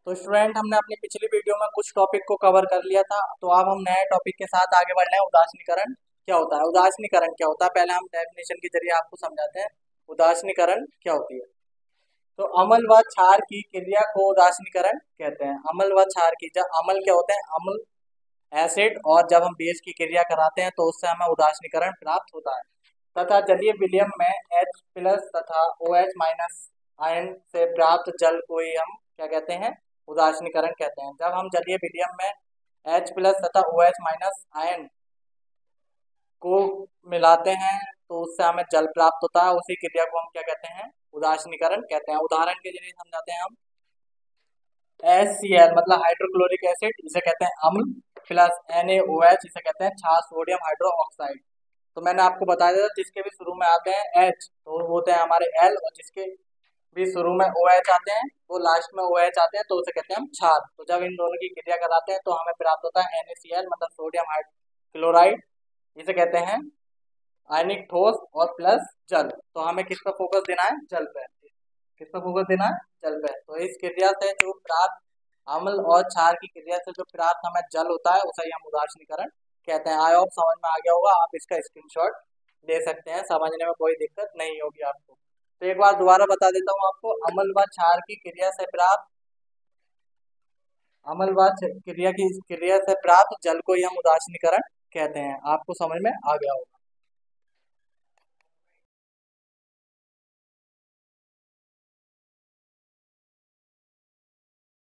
तो स्टूडेंट, हमने अपनी पिछली वीडियो में कुछ टॉपिक को कवर कर लिया था। तो अब हम नए टॉपिक के साथ आगे बढ़ रहे हैं। उदासीनीकरण क्या होता है? उदासीनीकरण क्या होता है, पहले हम डेफिनेशन के जरिए आपको समझाते हैं उदासीनीकरण क्या होती है। तो अम्ल व क्षार की क्रिया को उदासीनीकरण कहते हैं। अम्ल व क्षार की, जब अम्ल क्या होते हैं, अम्ल एसिड, और जब हम बेस की क्रिया कराते हैं तो उससे हमें उदासीनीकरण प्राप्त होता है। तथा जलीय विलयन में H+ तथा OH- आयन से प्राप्त जल को ही हम क्या कहते हैं, उदासीनीकरण कहते हैं। जब हम जलीय विलयन में H+ तथा OH- आयन को मिलाते हैं तो उससे हमें जल प्राप्त होता है। उसी क्रिया को हम क्या कहते हैं, उदासीनीकरण कहते हैं। उदाहरण के जरिए समझाते हैं हम। HCl मतलब हाइड्रोक्लोरिक एसिड, इसे कहते हैं अम्ल, प्लस NaOH, इसे कहते हैं क्षार, सोडियम हाइड्रोक्साइड। तो मैंने आपको बताया था, जिसके भी शुरू में आते हैं H तो वो होते हैं हमारे L, और जिसके भी शुरू में OH आते हैं वो लास्ट में OH आते हैं तो उसे कहते हैं हम क्षार। तो जब इन दोनों की क्रिया कराते हैं तो हमें प्राप्त होता है NaCl मतलब सोडियम हाइड्रोक्लोराइड, इसे कहते हैं आयनिक ठोस, और प्लस जल। तो हमें किस पर फोकस देना है? जल पे। किस पर फोकस देना है? जल पे। तो इस क्रिया से जो प्राप्त अम्ल और क्षार की क्रिया से जो प्राप्त हमें जल होता है उसे हम उदासीनीकरण कहते हैं। आई होप समझ में आ गया होगा। आप इसका स्क्रीनशॉट ले सकते हैं, समझने में कोई दिक्कत नहीं होगी आपको। तो एक बार दोबारा बता देता हूँ आपको। अम्ल व क्षार की क्रिया से प्राप्त क्रिया से प्राप्त जल को ही हम उदासीनीकरण कहते हैं। आपको समझ में आ गया होगा।